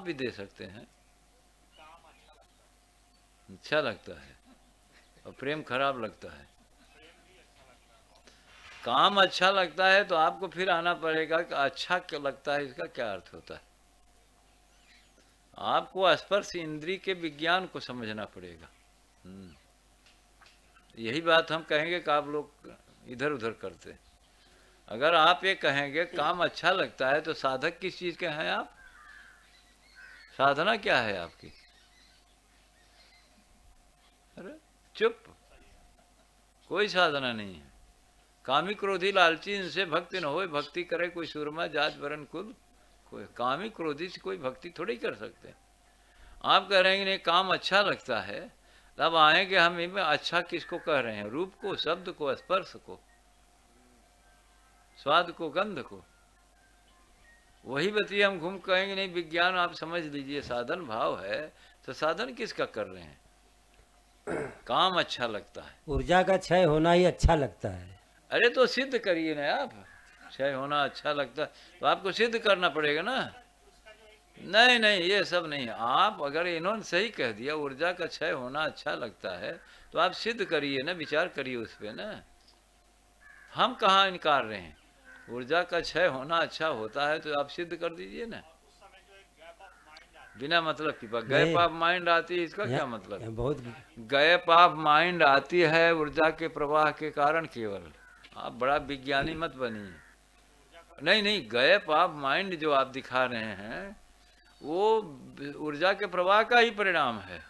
भी दे सकते हैं। अच्छा लगता है और प्रेम खराब लगता है। काम अच्छा लगता है तो आपको फिर आना पड़ेगा कि अच्छा क्या लगता है, इसका क्या अर्थ होता है। आपको स्पर्श इंद्रिय के विज्ञान को समझना पड़ेगा। यही बात हम कहेंगे कि आप लोग इधर उधर करते हैं। अगर आप ये कहेंगे काम अच्छा लगता है तो साधक किस चीज के हैं आप? साधना क्या है आपकी? अरे चुप, कोई साधना नहीं है। कामी क्रोधी लालची इनसे भक्ति न होए, भक्ति करे कोई सूरमा जात वरण कुल। कोई कामी क्रोधी से कोई भक्ति थोड़ी कर सकते। आप कह रहे हैं नहीं काम अच्छा लगता है, तब आएंगे हम इनमें अच्छा किसको कह रहे हैं? रूप को, शब्द को, स्पर्श को, स्वाद को, गंध को। वही बताइए हम घूम कहेंगे नहीं विज्ञान आप समझ लीजिए साधन भाव है, तो साधन किसका कर रहे हैं? काम अच्छा लगता है। ऊर्जा का क्षय होना ही अच्छा लगता है। अरे तो सिद्ध करिए ना आप, क्षय होना अच्छा लगता है तो आपको सिद्ध करना पड़ेगा ना। नहीं नहीं, ये सब नहीं। आप अगर इन्होंने सही कह दिया ऊर्जा का क्षय होना अच्छा लगता है, तो आप सिद्ध करिए ना, विचार करिए उस पर ना। हम कहाँ इनकार रहे हैं? ऊर्जा का क्षय होना अच्छा होता है तो आप सिद्ध कर दीजिए ना। बिना मतलब की बात, गैप नहीं, ऑफ माइंड आती है, इसका क्या यहाँ मतलब? यहाँ बहुत गैप ऑफ माइंड आती है ऊर्जा के प्रवाह के कारण केवल। आप बड़ा विज्ञानी मत बनिए। नहीं नहीं, गैप ऑफ माइंड जो आप दिखा रहे हैं वो ऊर्जा के प्रवाह का ही परिणाम है।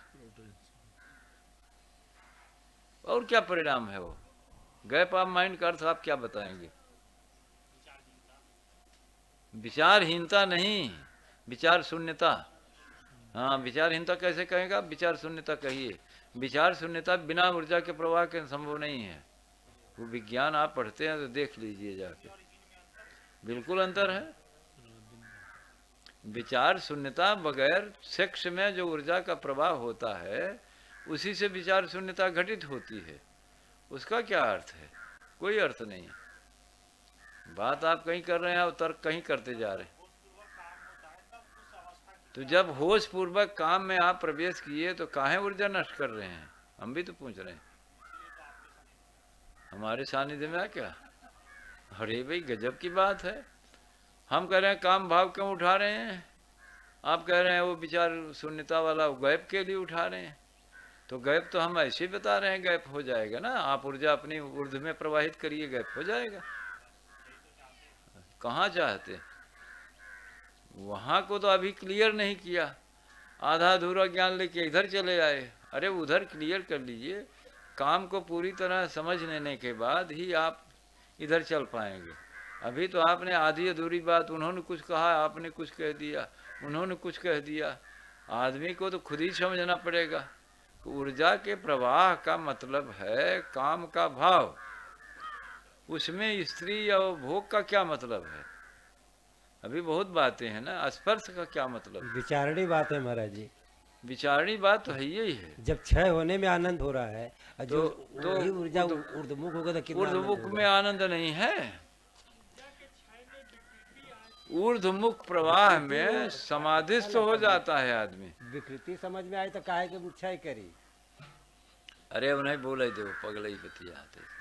और क्या परिणाम है वो? गैप ऑफ माइंड का अर्थ आप क्या बताएंगे? विचारहीनता नहीं, विचार शून्यता। हाँ, विचारहीनता कैसे कहेगा? विचार शून्यता कहिए। विचार शून्यता बिना ऊर्जा के प्रवाह के संभव नहीं है। वो विज्ञान आप पढ़ते हैं तो देख लीजिए जाके, बिल्कुल अंतर है। विचार शून्यता बगैर सेक्स में जो ऊर्जा का प्रवाह होता है उसी से विचार शून्यता घटित होती है। उसका क्या अर्थ है? कोई अर्थ नहीं। बात आप कहीं कर रहे हैं और तर्क कहीं करते जा रहे हैं। तो जब होश पूर्वक काम में आप प्रवेश किए तो काहे ऊर्जा नष्ट कर रहे हैं? हम भी तो पूछ रहे हैं। हमारे सानिध्य में आ क्या? अरे भाई गजब की बात है। हम कह रहे हैं काम भाव क्यों उठा रहे हैं, आप कह रहे हैं वो विचार शून्यता वाला गैप के लिए उठा रहे हैं। तो गैप तो हम ऐसे ही बता रहे हैं, गैप हो जाएगा ना। आप ऊर्जा अपनी ऊर्ध्व में प्रवाहित करिए, गैप हो जाएगा। कहाँ चाहते? वहां को तो अभी क्लियर नहीं किया, आधा अधूरा ज्ञान लेके इधर चले आए। अरे उधर क्लियर कर लीजिए, काम को पूरी तरह समझ लेने के बाद ही आप इधर चल पाएंगे। अभी तो आपने आधी अधूरी बात, उन्होंने कुछ कहा आपने कुछ कह दिया, उन्होंने कुछ कह दिया। आदमी को तो खुद ही समझना पड़ेगा। ऊर्जा के प्रवाह का मतलब है काम का भाव, उसमें स्त्री और भोग का क्या मतलब है? अभी बहुत बातें हैं ना। स्पर्श का क्या मतलब? विचारणी बात है महाराज जी। विचारणी बात तो है ही है। जब क्षय होने में आनंद हो रहा है और तो जो तो वही ऊर्जा ऊर्ध ऊर्ध्वमुख होगा तो कितना आनंद ऊर्ध्वमुख में होगा। आनंद नहीं है। ऊर्ध्वमुख प्रवाह विकृति वो में अच्छा समाधिस्थ हो लगता है। जाता है आदमी। विकृति समझ में आई तो काहे के क्षय करी। अरे अब नहीं बोले दो, पगले ही बतिया आते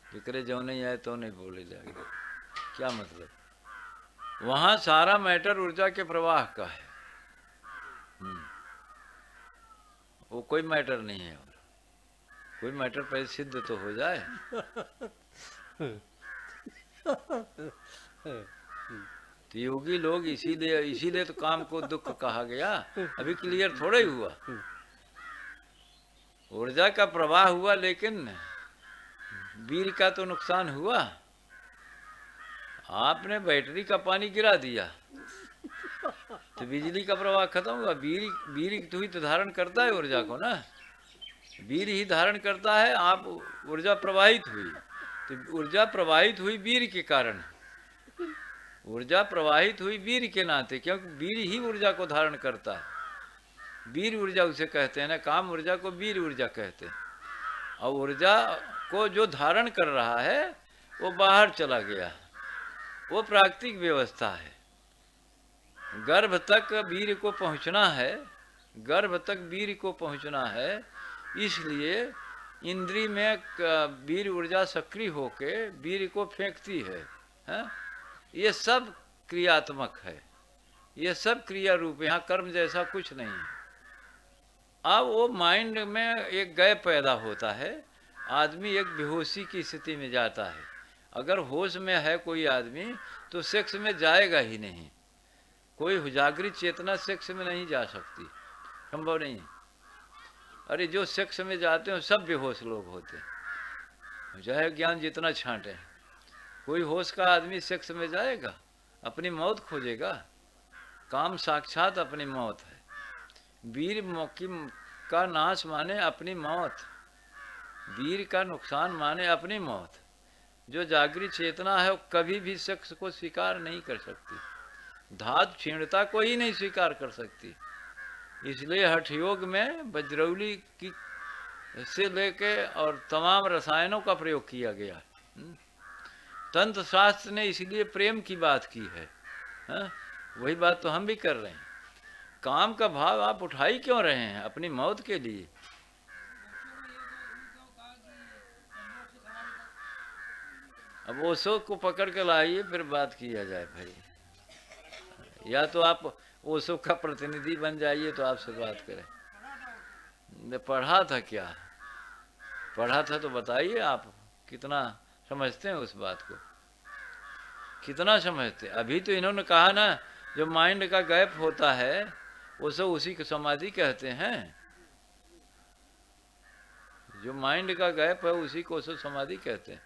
विक्रे जो नहीं आए तो नहीं बोले जाएंगे, क्या मतलब? वहां सारा मैटर ऊर्जा के प्रवाह का है। वो कोई मैटर नहीं है। और कोई मैटर पहले सिद्ध तो हो जाए। तो योगी लोग इसीलिए इसीलिए तो काम को दुख कहा गया। अभी क्लियर थोड़ा ही हुआ। ऊर्जा का प्रवाह हुआ लेकिन वीर का तो नुकसान हुआ। आपने बैटरी का पानी गिरा दिया तो बिजली का प्रवाह खत्म हुआ। वीर वीर तो ही तो धारण करता है ऊर्जा को ना, वीर ही धारण करता है। आप ऊर्जा प्रवाहित हुई तो ऊर्जा प्रवाहित हुई वीर के कारण। ऊर्जा प्रवाहित हुई वीर के नाते, क्योंकि वीर ही ऊर्जा को धारण करता है। वीर ऊर्जा उसे कहते हैं ना, काम ऊर्जा को वीर ऊर्जा कहते हैं। और ऊर्जा को जो धारण कर रहा है वो बाहर चला गया, वो प्राकृतिक व्यवस्था है। गर्भ तक वीर को पहुंचना है, गर्भ तक वीर को पहुंचना है, इसलिए इंद्री में वीर ऊर्जा सक्रिय होके वीर को फेंकती है, हैं? ये सब क्रियात्मक है, ये सब क्रिया रूप, यहाँ कर्म जैसा कुछ नहीं है। अब वो माइंड में एक गैप पैदा होता है, आदमी एक बेहोशी की स्थिति में जाता है। अगर होश में है कोई आदमी तो सेक्स में जाएगा ही नहीं, कोई जागृत चेतना सेक्स में नहीं जा सकती, संभव नहीं। अरे जो सेक्स में जाते हैं सब बेहोश लोग होते हैं, चाहे ज्ञान जितना छांटे। कोई होश का आदमी सेक्स में जाएगा, अपनी मौत खोजेगा। काम साक्षात अपनी मौत है। वीर का नाश माने अपनी मौत, वीर का नुकसान माने अपनी मौत। जो जागृत चेतना है वो कभी भी सेक्स को स्वीकार नहीं कर सकती, धातु क्षीणता को ही नहीं स्वीकार कर सकती। इसलिए हठ योग में वज्रौली की से लेके और तमाम रसायनों का प्रयोग किया गया। तंत्र शास्त्र ने इसलिए प्रेम की बात की है, वही बात तो हम भी कर रहे हैं। काम का भाव आप उठा ही क्यों रहे हैं अपनी मौत के लिए? अब ओशो को पकड़ के लाइए फिर बात किया जाए भाई, या तो आप ओशो का प्रतिनिधि बन जाइए तो आपसे बात करें। पढ़ा था क्या? पढ़ा था तो बताइए आप कितना समझते हैं उस बात को, कितना समझते? अभी तो इन्होंने कहा ना, जो माइंड का गैप होता है वो सब उसी को समाधि कहते हैं। जो माइंड का गैप है उसी को सब समाधि कहते हैं।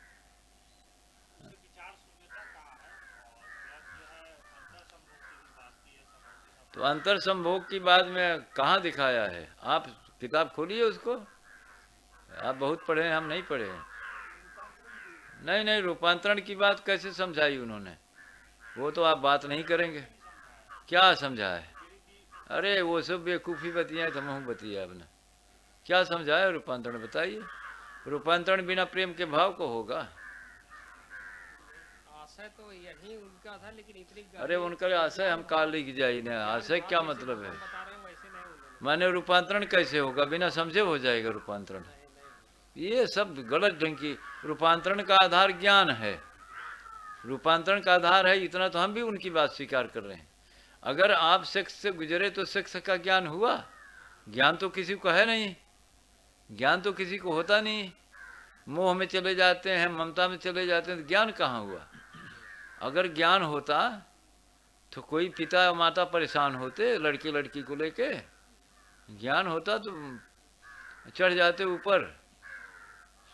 तो अंतर संभोग की बात में कहाँ दिखाया है? आप किताब खोलिए उसको, आप बहुत पढ़े हैं, हम नहीं पढ़े हैं। नहीं नहीं, रूपांतरण की बात कैसे समझाई उन्होंने? वो तो आप बात नहीं करेंगे। क्या समझा है? अरे वो सब बेवकूफ़ी बतियाए तो मुँह बतिया आपने। क्या समझाया रूपांतरण बताइए। रूपांतरण बिना प्रेम के भाव को होगा? आशय तो यही उनका था, लेकिन इतनी अरे उनका आशय हम काल लिख जाए ना, आशय क्या मतलब है? बता रहे हैं वैसे नहीं उन्होंने। माने रूपांतरण कैसे होगा? बिना समझे हो जाएगा रूपांतरण? ये सब गलत ढंग की। रूपांतरण का आधार ज्ञान है, रूपांतरण का आधार है, इतना तो हम भी उनकी बात स्वीकार कर रहे हैं। अगर आप सेक्स से गुजरे तो सेक्स का ज्ञान हुआ? ज्ञान तो किसी को है नहीं, ज्ञान तो किसी को होता नहीं। मोह में चले जाते हैं, ममता में चले जाते हैं, तो ज्ञान कहाँ हुआ? अगर ज्ञान होता तो कोई पिता माता परेशान होते लड़के लड़की को लेके? ज्ञान होता तो चढ़ जाते ऊपर।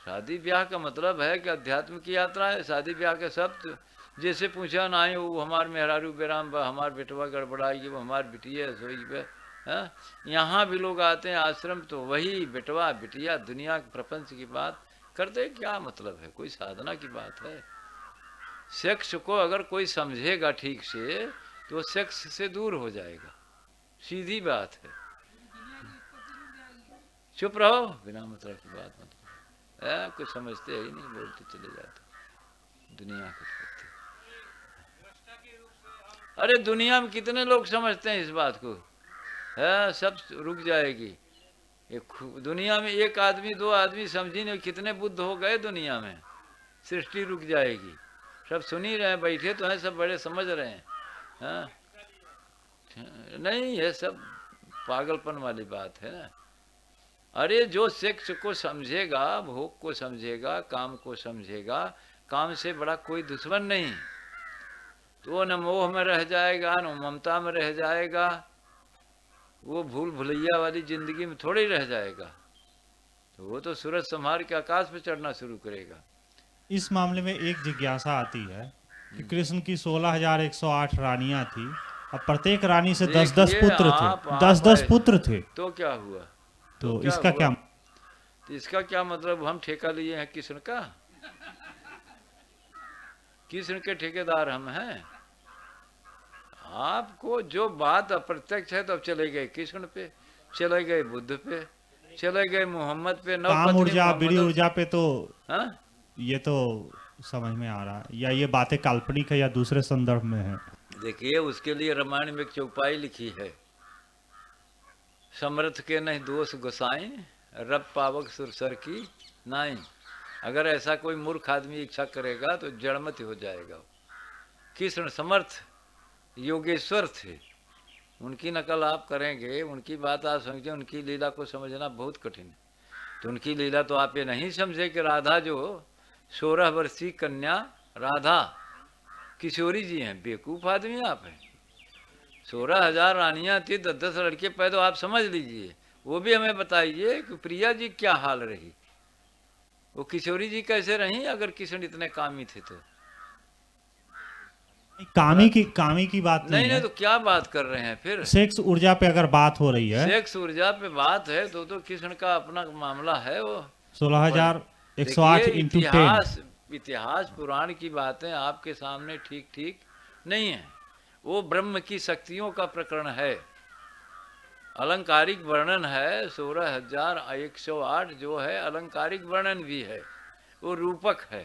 शादी ब्याह का मतलब है कि अध्यात्म की यात्रा है। शादी ब्याह के शब्द जैसे पूछा ना ही वो हमार मेहरारू बेराम बा, हमार बेटवा गड़बड़ाई, वो हमार बिटिया सोई पे। यहाँ भी लोग आते हैं आश्रम तो वही बेटवा बिटिया दुनिया प्रपंच की बात करते। क्या मतलब है? कोई साधना की बात है? सेक्स को अगर कोई समझेगा ठीक से तो सेक्स से दूर हो जाएगा, सीधी बात है। चुप रहो, बिना मतलब की बात मत करो। कुछ समझते ही नहीं, बोलते चले जाते दुनिया कुछ करते। अरे दुनिया में कितने लोग समझते हैं इस बात को? है सब रुक जाएगी। दुनिया में एक आदमी दो आदमी समझी नहीं, कितने बुद्ध हो गए दुनिया में। सृष्टि रुक जाएगी। सब सुन ही रहे हैं, बैठे तो हैं सब, बड़े समझ रहे हैं। हाँ नहीं, ये सब पागलपन वाली बात है ना। अरे जो सेक्स को समझेगा, भोग को समझेगा, काम को समझेगा, काम से बड़ा कोई दुश्मन नहीं, तो न मोह में रह जाएगा न ममता में रह जाएगा, वो भूल भुलैया वाली जिंदगी में थोड़ी रह जाएगा। तो वो तो सूरज संहार के आकाश पे चढ़ना शुरू करेगा। इस मामले में एक जिज्ञासा आती है कि कृष्ण की 16,108 रानियां थी, अब प्रत्येक रानी से 10-10 पुत्र थे, 10-10 पुत्र थे, तो क्या हुआ? तो इसका क्या? तो इसका क्या मतलब? हम ठेका लिए हैं कृष्ण का? कृष्ण के ठेकेदार हम हैं। आपको जो बात अप्रत्यक्ष है तो अब चले गए कृष्ण पे, चले गए बुद्ध पे, चले गए मोहम्मद पे, काम ऊर्जा बीड़ी ऊर्जा पे। तो हाँ? ये तो समझ में आ रहा है, या ये बातें काल्पनिक है या दूसरे संदर्भ में है? देखिए उसके लिए रामायण में एक चौपाई लिखी है, समर्थ के नहीं दोष गोसाई, रब पावक सुरसर की नाई। अगर ऐसा कोई मूर्ख आदमी इच्छा करेगा तो जड़मत हो जाएगा। कृष्ण समर्थ योगेश्वर थे, उनकी नकल आप करेंगे, उनकी बात आप समझे, उनकी लीला को समझना बहुत कठिन है। तो उनकी लीला तो आप ये नहीं समझे कि राधा जो 16 वर्षीय कन्या राधा किशोरी जी हैं, बेवकूफ़ आदमी आप हैं। 16,000 रानियां थी, 10-10 लड़के पैदा, आप समझ लीजिए। वो भी हमें बताइए कि प्रिया जी क्या हाल रही, वो किशोरी जी कैसे रहीं अगर कृष्ण इतने कामी थे तो। कामी की बात नहीं नहीं है। तो क्या बात कर रहे हैं फिर? सेक्स ऊर्जा पे अगर बात हो रही है, सेक्स ऊर्जा पे बात है तो कृष्ण का अपना मामला है वो। 16,108 इंटू 10। इतिहास पुराण की बातें आपके सामने ठीक ठीक नहीं है। वो ब्रह्म की शक्तियों का प्रकरण है, अलंकारिक वर्णन है। 16,108 जो है अलंकारिक वर्णन भी है, वो रूपक है।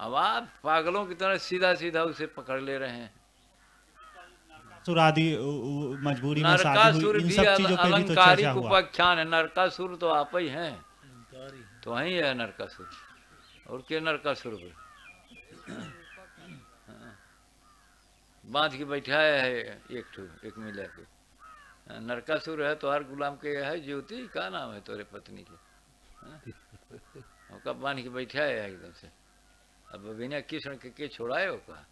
अब आप पागलों की तरह सीधा सीधा उसे पकड़ ले रहे हैं। आदि मजबूरी में शादी नरकासुर हुई, इन भी सब चीजों पे भी तो चर्चा अलंकारिक हुआ। उपाख्यान है। नरकासुर तो आप ही हैं, तो वही है नरकासुर। और के नरकासुर पे बांध के बैठाया है एक मिला के। नरकासुर है तो हर गुलाम के है ज्योति, का नाम है तोरे पत्नी के, कब बांध के बैठाया है एकदम से। अब बिना कृष्ण के छोड़ाए हो का?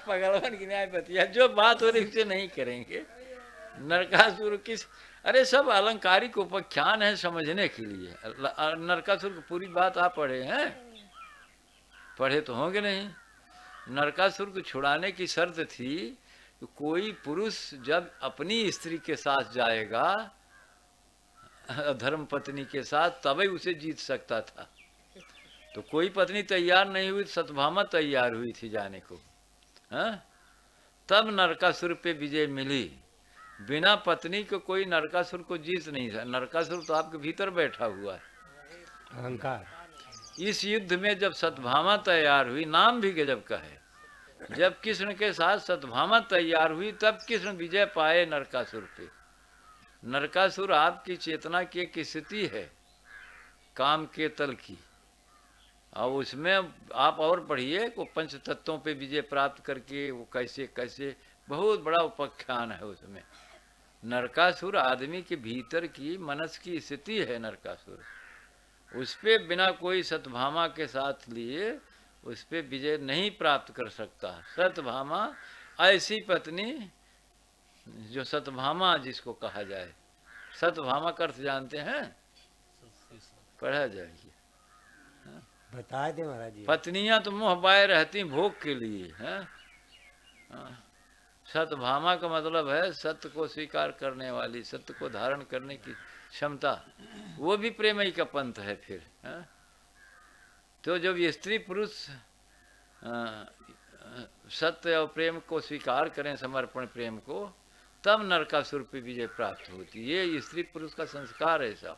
पगलवन की न्याय पतिया, जो बात हो रही उसे नहीं करेंगे। नरकासुर किस, अरे सब अलंकारिक उपाख्यान है समझने के लिए। नरकासुर की पूरी बात आप पढ़े हैं? पढ़े तो होंगे नहीं। नरकासुर को छुड़ाने की शर्त थी कि कोई पुरुष जब अपनी स्त्री के साथ जाएगा, धर्म पत्नी के साथ, तभी उसे जीत सकता था। तो कोई पत्नी तैयार नहीं हुई, सत्यभामा तैयार हुई थी जाने को, हाँ? तब नरकासुर पे विजय मिली। बिना पत्नी को कोई नरकासुर को जीत नहीं था। नरकासुर तो आपके भीतर बैठा हुआ है, अहंकार। इस युद्ध में जब सत्यभामा तैयार हुई, नाम भी गजब का है, जब कृष्ण के साथ सत्यभामा तैयार हुई तब कृष्ण विजय पाए नरकासुर पे। नरकासुर आपकी चेतना की एक स्थिति है, काम के तल की। और उसमें आप और पढ़िए, वो पंच तत्वों पे विजय प्राप्त करके वो कैसे कैसे, बहुत बड़ा उपाख्यान है उसमें। नरकासुर आदमी के भीतर की मनस की स्थिति है। नरकासुर उस पे बिना कोई सत्यभामा के साथ लिए उस पे विजय नहीं प्राप्त कर सकता। सत्यभामा ऐसी पत्नी जो सत्यभामा जिसको कहा जाए, सत्यभामा का अर्थ जानते हैं? पढ़ा जाएगी। बता दे महाराज जी। पत्नियां तो मुँह बाए रहती भोग के लिए हैं। सत्यभामा का मतलब है सत्य को स्वीकार करने वाली, सत्य को धारण करने की क्षमता। वो भी प्रेम ही का पंथ है फिर, है? तो जब ये स्त्री पुरुष सत्य और प्रेम को स्वीकार करें, समर्पण प्रेम को, तब नरकासुर पे विजय प्राप्त होती है। ये स्त्री पुरुष का संस्कार है ऐसा।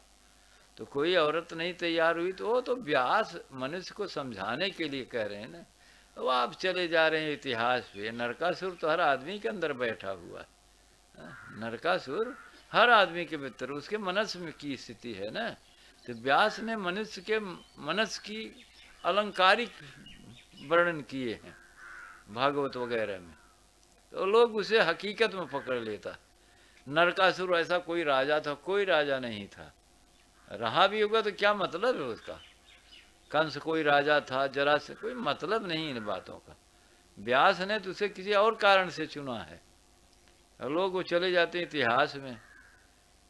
तो कोई औरत नहीं तैयार हुई तो वो तो व्यास मनुष्य को समझाने के लिए कह रहे हैं ना। वो आप चले जा रहे हैं इतिहास पे। नरकासुर तो हर आदमी के अंदर बैठा हुआ है। नरकासुर हर आदमी के भीतर उसके मनस में की स्थिति है ना। तो व्यास ने मनुष्य के मनस की अलंकारिक वर्णन किए हैं भागवत वगैरह में, तो लोग उसे हकीकत में पकड़ लेता। नरकासुर ऐसा कोई राजा था? कोई राजा नहीं था। रहा भी होगा तो क्या मतलब है उसका? कंस कोई राजा था, जरा से कोई मतलब नहीं इन बातों का। व्यास ने तो उसे किसी और कारण से चुना है। लोग वो चले जाते हैं इतिहास में,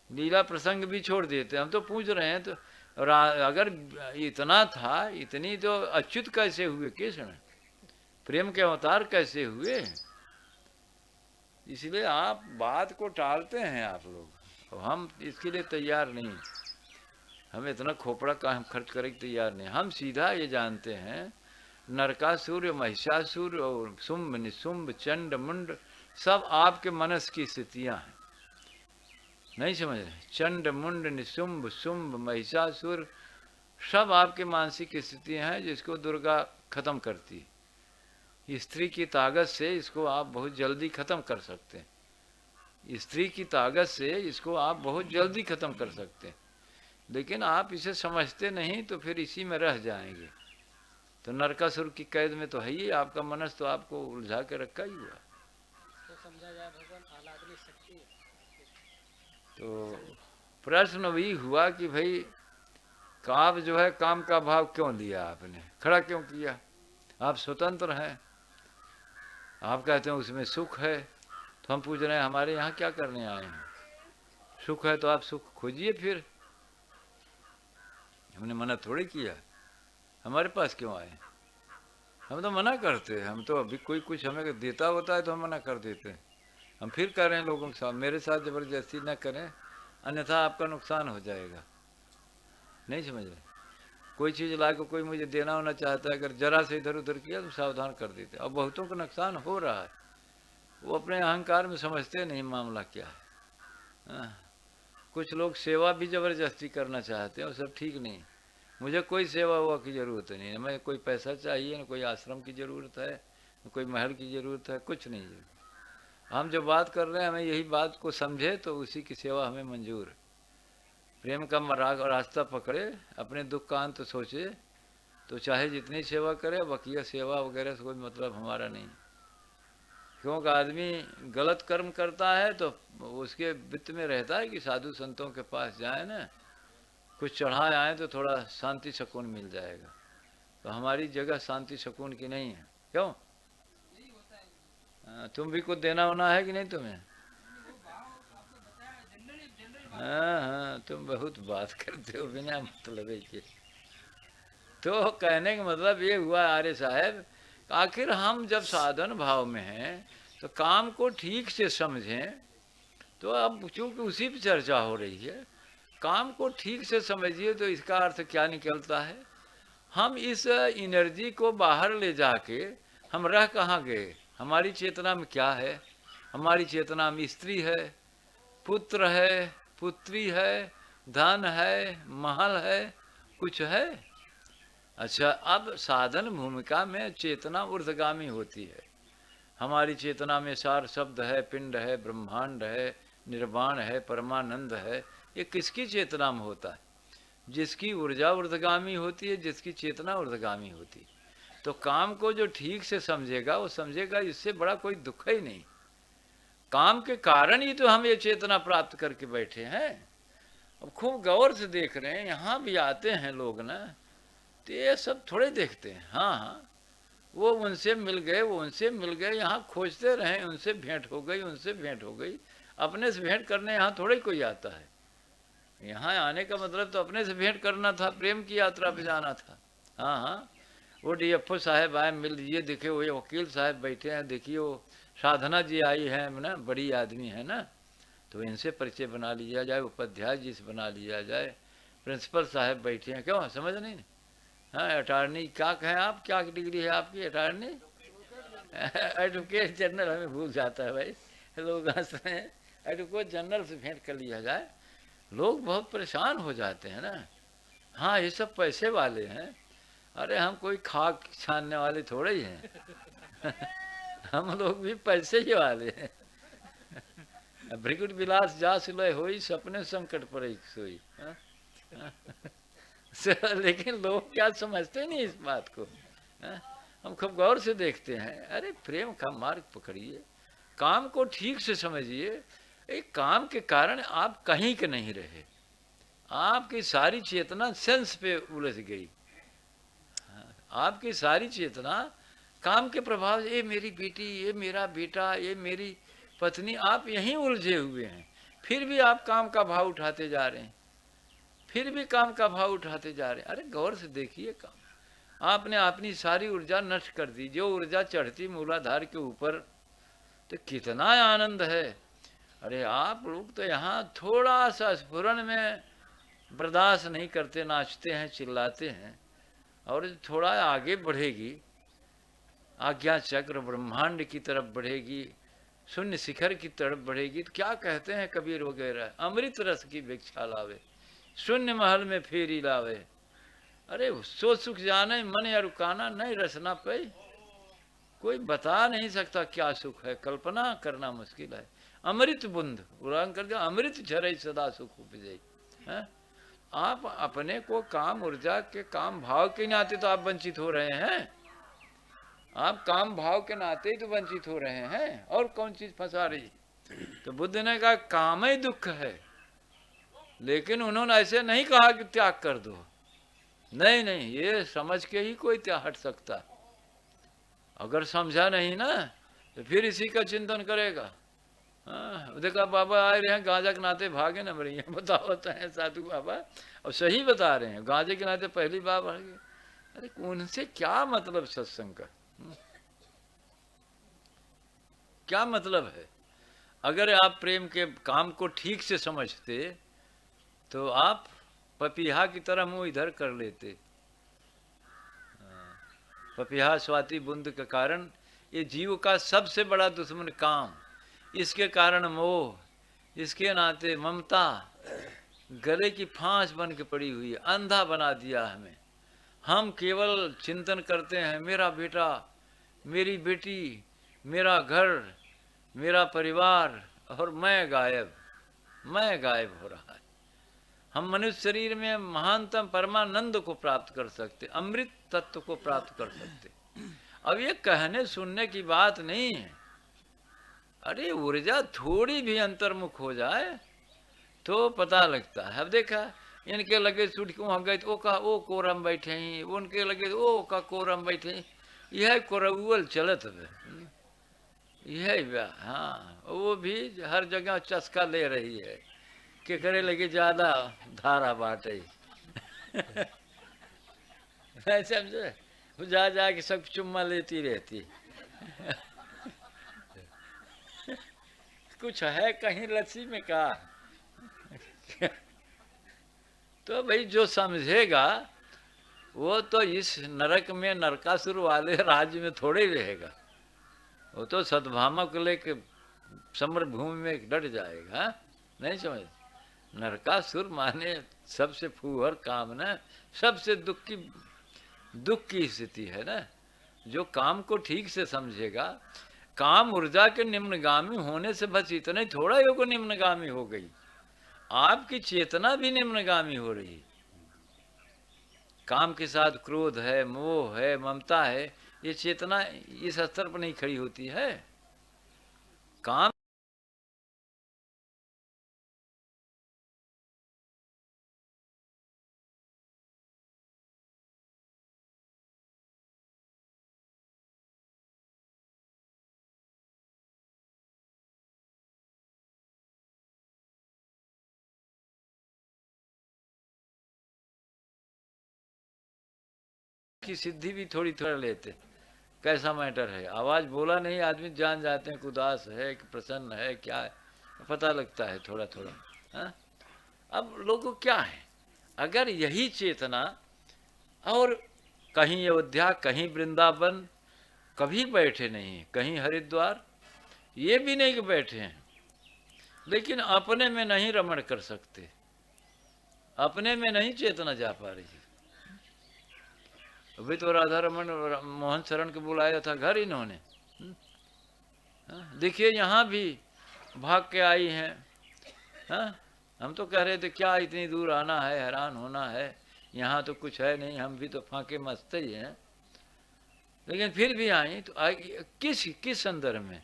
लीला प्रसंग भी छोड़ देते। हम तो पूछ रहे हैं तो अगर इतना था, इतनी तो अच्युत कैसे हुए कृष्ण? प्रेम के अवतार कैसे हुए? इसलिए आप बात को टालते हैं आप लोग। हम इसके लिए तैयार नहीं, हम इतना खोपड़ा का हम खर्च करने के तैयार नहीं। हम सीधा ये जानते हैं नरकासुर, महिषासुर और शुंभ निशुंभ चंड मुंड सब आपके मनस की स्थितियां हैं। नहीं समझ रहे? चंड मुंड निशुंभ शुंभ महिषासुर सब आपके मानसिक स्थितियाँ हैं जिसको दुर्गा खत्म करती है। स्त्री की ताकत से इसको आप बहुत जल्दी खत्म कर सकते हैं। स्त्री की ताकत से इसको आप बहुत जल्दी खत्म कर सकते हैं, लेकिन आप इसे समझते नहीं तो फिर इसी में रह जाएंगे। तो नरकासुर की कैद में तो है ही, आपका मनस तो आपको उलझा के रखा ही हुआ। तो समझा जाए भगवान आह्लादनी शक्ति है। तो प्रश्न वही हुआ कि भाई आप जो है काम का भाव क्यों लिया, आपने खड़ा क्यों किया? आप स्वतंत्र हैं, आप कहते हैं उसमें सुख है, तो हम पूछ रहे हैं हमारे यहाँ क्या करने आए हैं? सुख है तो आप सुख खोजिए फिर। हमने मना थोड़ी किया, हमारे पास क्यों आए? हम तो मना करते हैं, हम तो अभी कोई कुछ हमें देता होता है तो हम मना कर देते हैं। हम फिर कह रहे हैं लोगों के साथ, मेरे साथ ज़बरदस्ती न करें, अन्यथा आपका नुकसान हो जाएगा। नहीं समझ रहे? कोई चीज़ ला के कोई मुझे देना होना चाहता है, अगर जरा से इधर उधर किया तो सावधान कर देते। अब बहुतों को नुकसान हो रहा है, वो अपने अहंकार में समझते नहीं मामला क्या है। हाँ। कुछ लोग सेवा भी ज़बरदस्ती करना चाहते हैं, वो सब ठीक नहीं। मुझे कोई सेवा हुआ की ज़रूरत नहीं है, मैं कोई पैसा चाहिए, न कोई आश्रम की ज़रूरत है, न कोई महल की ज़रूरत है, कुछ नहीं है। हम जो बात कर रहे हैं हमें यही बात को समझे तो उसी की सेवा हमें मंजूर है। प्रेम का रास्ता पकड़े, अपने दुख का अंत सोचे, तो चाहे जितनी सेवा करे, बकिया सेवा वगैरह से कोई मतलब हमारा नहीं। क्योंकि आदमी गलत कर्म करता है तो उसके वित्त में रहता है कि साधु संतों के पास जाए ना, कुछ चढ़ाए आए तो थोड़ा शांति सुकून मिल जाएगा। तो हमारी जगह शांति सुकून की नहीं है। क्यों? तुम भी कुछ देना होना है कि नहीं तुम्हें? हाँ, तुम बहुत बात करते हो बिना मतलब के। तो कहने का मतलब ये हुआ आर्य साहब, आखिर हम जब साधन भाव में हैं तो काम को ठीक से समझें। तो अब चूंकि उसी पर चर्चा हो रही है, काम को ठीक से समझिए तो इसका अर्थ क्या निकलता है? हम इस एनर्जी को बाहर ले जाके हम रह कहाँ गए? हमारी चेतना में क्या है? हमारी चेतना में स्त्री है, पुत्र है, पुत्री है, धन है, महल है, कुछ है? अच्छा, अब साधन भूमिका में चेतना ऊर्ध्वगामी होती है। हमारी चेतना में सार शब्द है, पिंड है, ब्रह्मांड है, निर्वाण है, परमानंद है। ये किसकी चेतना में होता है? जिसकी ऊर्जा ऊर्ध्वगामी होती है, जिसकी चेतना ऊर्ध्वगामी होती है। तो काम को जो ठीक से समझेगा वो समझेगा इससे बड़ा कोई दुख ही नहीं। काम के कारण ही तो हम ये चेतना प्राप्त करके बैठे हैं। अब खूब गौर से देख रहे हैं, यहाँ भी आते हैं लोग ना, तो ये सब थोड़े देखते हैं। हाँ हाँ, वो उनसे मिल गए, वो उनसे मिल गए, यहाँ खोजते रहे, उनसे भेंट हो गई, उनसे भेंट हो गई। अपने से भेंट करने यहाँ थोड़े कोई आता है। यहाँ आने का मतलब तो अपने से भेंट करना था, प्रेम की यात्रा पे जाना था। हाँ हाँ, वो DFO साहब आए, मिल लीजिए, देखे वो वकील साहब बैठे हैं, देखिए वो साधना जी आई है ना, बड़ी आदमी है ना, तो इनसे परिचय बना लिया जाए, उपाध्याय जी से बना लिया जाए, प्रिंसिपल साहब बैठे हैं। क्यों समझ नहीं? हाँ, अटॉर्नी क्या कहें आप, क्या डिग्री है आपकी? अटॉर्नी, एडवोकेट जनरल, हमें भूल जाता है भाई, लोग हंस रहे हैं। एडवोकेट जनरल से भेंट कर लिया जाए। लोग बहुत परेशान हो जाते हैं ना। हाँ, ये सब पैसे वाले हैं। अरे हम कोई खाक छानने वाले थोड़े ही हैं। हम लोग भी पैसे ही वाले हैं। भृगुट विलास जा सुलय होई, सपने संकट पर सोई। लेकिन लोग क्या समझते नहीं इस बात को। हम खूब गौर से देखते हैं। अरे प्रेम का मार्ग पकड़िए, काम को ठीक से समझिए। एक काम के कारण आप कहीं के नहीं रहे, आपकी सारी चेतना सेंस पे उलझ गई। आपकी सारी चेतना काम के प्रभाव, ये मेरी बेटी, ये मेरा बेटा, ये मेरी पत्नी, आप यहीं उलझे हुए हैं। फिर भी आप काम का भाव उठाते जा रहे हैं, फिर भी काम का भाव उठाते जा रहे हैं। अरे गौर से देखिए, काम आपने अपनी सारी ऊर्जा नष्ट कर दी। जो ऊर्जा चढ़ती मूलाधार के ऊपर तो कितना आनंद है। अरे आप लोग तो यहाँ थोड़ा सा स्फुरन में बर्दाश्त नहीं करते, नाचते हैं, चिल्लाते हैं। और थोड़ा आगे बढ़ेगी, आज्ञा चक्र ब्रह्मांड की तरफ बढ़ेगी, शून्य शिखर की तरफ बढ़ेगी, तो क्या कहते हैं कबीर वगैरह, अमृत रस की भिक्षा लावे, शून्य महल में फेरी लावे। अरे सो सुख जाने मन या रुकाना नहीं रसना पे, कोई बता नहीं सकता क्या सुख है, कल्पना करना मुश्किल है। अमृत बुंद उड़ान कर दिया, अमृत झरे सदा सुख उपजे। हैं? आप अपने को काम ऊर्जा के काम भाव के नाते तो आप वंचित हो रहे हैं, आप काम भाव के नाते ही तो वंचित हो रहे हैं, और कौन चीज फंसा रही। तो बुद्ध ने कहा काम ही दुख है, लेकिन उन्होंने ऐसे नहीं कहा कि त्याग कर दो, नहीं नहीं, ये समझ के ही कोई त्याग हट सकता। अगर समझा नहीं ना तो फिर इसी का चिंतन करेगा। हाँ, देखा बाबा आए रहे हैं गांजा के नाते भागे ना बढ़िया, बताओ होता है साधु बाबा, और सही बता रहे हैं, गांजे के नाते पहली बार भागे। अरे उनसे क्या मतलब सत्संग का, क्या मतलब है? अगर आप प्रेम के काम को ठीक से समझते तो आप पपीहा की तरह मुंह इधर कर लेते। पपीहा स्वाति बूंद के कारण ये जीव का सबसे बड़ा दुश्मन काम, इसके कारण मोह, इसके नाते ममता गले की फांस बन के पड़ी हुई है, अंधा बना दिया हमें। हम केवल चिंतन करते हैं मेरा बेटा, मेरी बेटी, मेरा घर, मेरा परिवार, और मैं गायब हो रहा है। हम मनुष्य शरीर में महानतम परमानंद को प्राप्त कर सकते, अमृत तत्व को प्राप्त कर सकते। अब ये कहने सुनने की बात नहीं है। अरे ऊर्जा थोड़ी भी अंतर्मुख हो जाए तो पता लगता है। अब देखा इनके लगे छूट के वहाँ गए तो ओ कोरम बैठे ही, उनके लगे तो ओ का कोरम बैठे ही, यह कोरउल चलत है, यह हाँ, वो भी हर जगह चस्का ले रही है कि करे लगे ज्यादा धारा बाटे नहीं समझे, वो जा के सब चुम्मा लेती रहती कुछ है कहीं लस्सी में का तो भाई जो समझेगा वो तो इस नरक में नरकासुर वाले राज्य में थोड़े ही रहेगा, वो तो सद्भामा को लेके समर भूमि में डट जाएगा। नहीं समझ, नरकासुर माने सबसे फूहर काम ना, सबसे दुख की स्थिति है ना। जो काम को ठीक से समझेगा, काम ऊर्जा के निम्नगामी होने से बस इतना ही थोड़ा ही को निम्नगामी हो गई, आपकी चेतना भी निम्नगामी हो रही। काम के साथ क्रोध है, मोह है, ममता है, ये चेतना इस स्तर पर नहीं खड़ी होती है। काम की सिद्धि भी थोड़ी थोड़ा लेते, कैसा मैटर है, आवाज बोला नहीं आदमी जान जाते हैं कि उदास है कि प्रसन्न है, क्या है पता लगता है थोड़ा थोड़ा। हाँ? अब लोगों क्या है, अगर यही चेतना, और कहीं अयोध्या, कहीं वृंदावन, कभी बैठे नहीं, कहीं हरिद्वार, ये भी नहीं कि बैठे हैं, लेकिन अपने में नहीं रमण कर सकते, अपने में नहीं चेतना जा पा रही। अभी तो राधा रमन मोहन शरण को बुलाया था घर इन्होंने, देखिए यहाँ भी भाग के आई हैं। हाँ? हम तो कह रहे थे क्या इतनी दूर आना है, हैरान होना है, यहाँ तो कुछ है नहीं, हम भी तो फाके मस्त ही हैं, लेकिन फिर भी आई तो किस संदर्भ में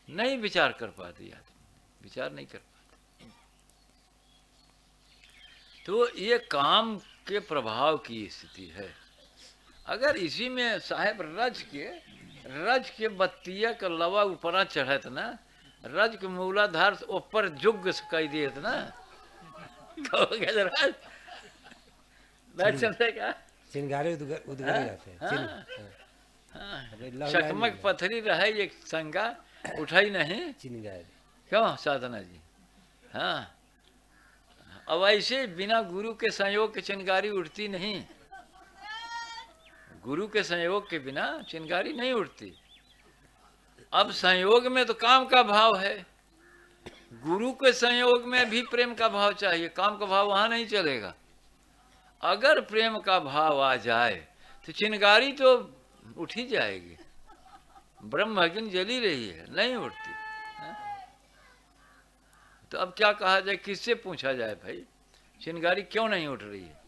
नहीं विचार कर पाती आदमी, विचार नहीं कर पाती। तो ये काम के प्रभाव की स्थिति है। अगर इसी में साहेब रज के बत्तिया का लवा ऊपरा चढ़त ना, रज के मूलाधार से ऊपर जुग कह दिए ना, चिंगारे उद्गारे जाते हैं। चकमक पथरी रहे एक संगा उठाई नहीं चिंगारे, क्यों साधना जी। हाँ, अब ऐसे बिना गुरु के संयोग के चिंगारी उठती नहीं, गुरु के संयोग के बिना चिंगारी नहीं उठती। अब संयोग में तो काम का भाव है, गुरु के संयोग में भी प्रेम का भाव चाहिए, काम का भाव वहां नहीं चलेगा। अगर प्रेम का भाव आ जाए तो चिंगारी तो उठ ही जाएगी। ब्रह्म अग्नि जली रही है, नहीं उठती है? तो अब क्या कहा जाए, किससे पूछा जाए भाई चिंगारी क्यों नहीं उठ रही है?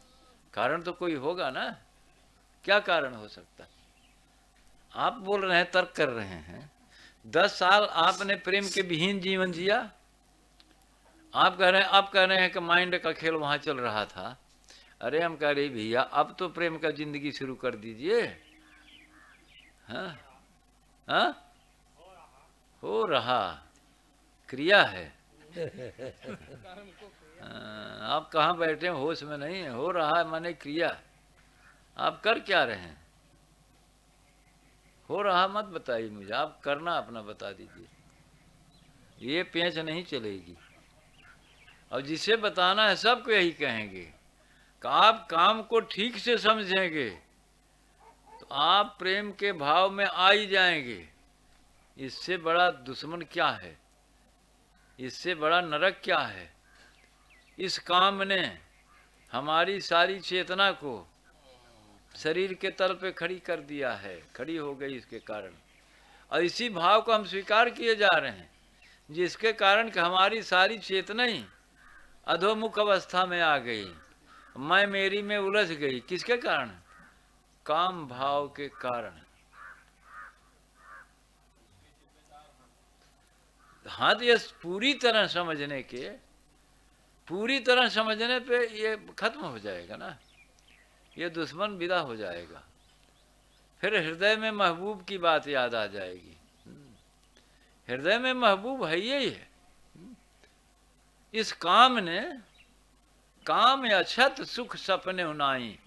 कारण तो कोई होगा ना। क्या कारण हो सकता है? आप बोल रहे हैं, तर्क कर रहे हैं, 10 साल आपने प्रेम के विहीन जीवन जिया। आप कह रहे हैं कि माइंड का खेल वहां चल रहा था। अरे हम कह रहे भैया अब तो प्रेम का जिंदगी शुरू कर दीजिए। हाँ हाँ, हो रहा क्रिया है। आप कहाँ बैठे हैं, होश में नहीं है। हो रहा है माने क्रिया। आप कर क्या रहे हैं? हो रहा मत बताइए मुझे, आप करना अपना बता दीजिए। ये पेंच नहीं चलेगी। और जिसे बताना है सबको यही कहेंगे कि आप काम को ठीक से समझेंगे तो आप प्रेम के भाव में आ ही जाएंगे। इससे बड़ा दुश्मन क्या है? इससे बड़ा नरक क्या है? इस काम ने हमारी सारी चेतना को शरीर के तल पे खड़ी कर दिया है, खड़ी हो गई इसके कारण। और इसी भाव को हम स्वीकार किए जा रहे हैं, जिसके कारण कि हमारी सारी चेतना ही अधोमुख अवस्था में आ गई, मैं मेरी में उलझ गई। किसके कारण? काम भाव के कारण। हाँ, तो ये पूरी तरह समझने पे ये खत्म हो जाएगा ना, ये दुश्मन विदा हो जाएगा। फिर हृदय में महबूब की बात याद आ जाएगी। हृदय में महबूब है यही है। इस काम ने काम अछत सुख सपने उनाई,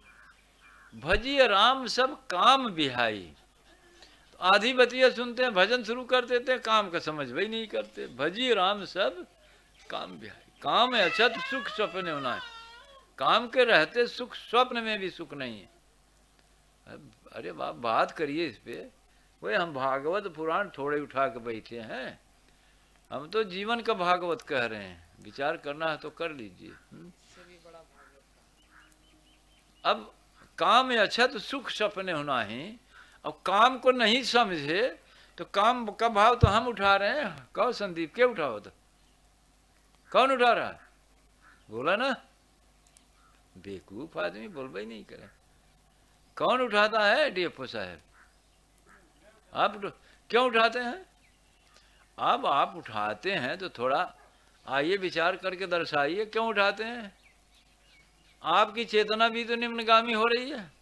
भजिए राम सब काम बिहाई। तो आधी बतिया सुनते हैं, भजन शुरू कर देते हैं, काम का समझ वही नहीं करते। भजिए राम सब काम बिहाई, काम अछत सुख सपने उनाई। काम के रहते सुख स्वप्न में भी सुख नहीं है। अरे बात करिए इस पे। वही हम भागवत पुराण थोड़े उठा के बैठे हैं, हम तो जीवन का भागवत कह रहे हैं। विचार करना है तो कर लीजिए। अब काम अछत सुख सपने होना ही। अब काम को नहीं समझे तो काम का भाव तो हम उठा रहे हैं। कहो संदीप, क्या उठाओ? तो कौन उठा रहा है? बोला ना, बेवकूफ आदमी बोलबे ही नहीं करे। कौन उठाता है? डीएफओ साहब। आप क्यों उठाते हैं? अब आप उठाते हैं तो थोड़ा आइए विचार करके दर्शाइए क्यों उठाते हैं। आपकी चेतना भी तो निम्नगामी हो रही है।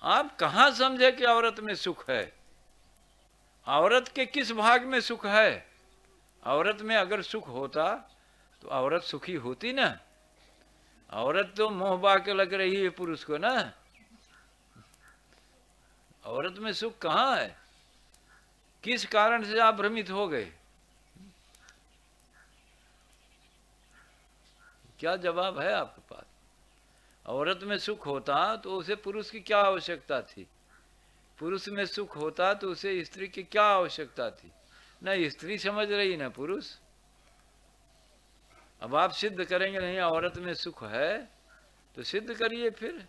आप कहाँ समझे कि औरत में सुख है? औरत के किस भाग में सुख है? औरत में अगर सुख होता तो औरत सुखी होती ना। औरत तो मोह बा के लग रही है पुरुष को ना। औरत में सुख कहाँ है? किस कारण से आप भ्रमित हो गए? क्या जवाब है आपके पास? औरत में सुख होता तो उसे पुरुष की क्या आवश्यकता थी? पुरुष में सुख होता तो उसे स्त्री की क्या आवश्यकता थी? न स्त्री समझ रही न पुरुष। अब आप सिद्ध करेंगे नहीं औरत में सुख है तो सिद्ध करिए, फिर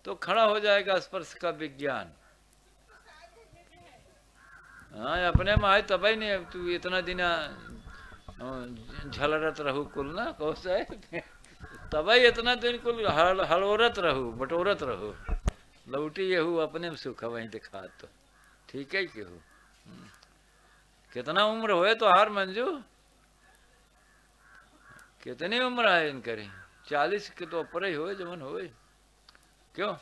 तो खड़ा हो जाएगा स्पर्श का विज्ञान। हाँ, अपने में आए तब ही नहीं। तू इतना दिन झलरत रहू कुल ना कौश है, तब ही इतना दिन कुल हलोरत रहू, बटोरत रहू, लौटी यहू अपने में सुख वहीं दिखा। तो ठीक है कि हो। कितना उम्र होए तो हार मंजू? कितनी उम्र है इनकरी? 40 के तो ऊपर ही होए, जमन होए। क्यों?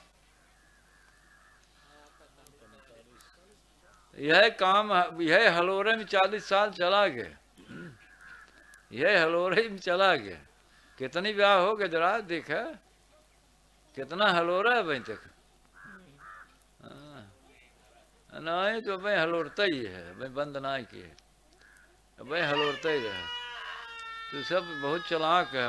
यह काम, यह हलोरे में 40 साल चला गया। यह हलोरे में चला गया। कितनी ब्याह हो गए जरा देखा, कितना हलोरा है भाई तक। नहीं तो भाई हलोरता ही है भाई, बंद ना किए भाई, हलोरता ही रहा। तो सब बहुत चालाक है।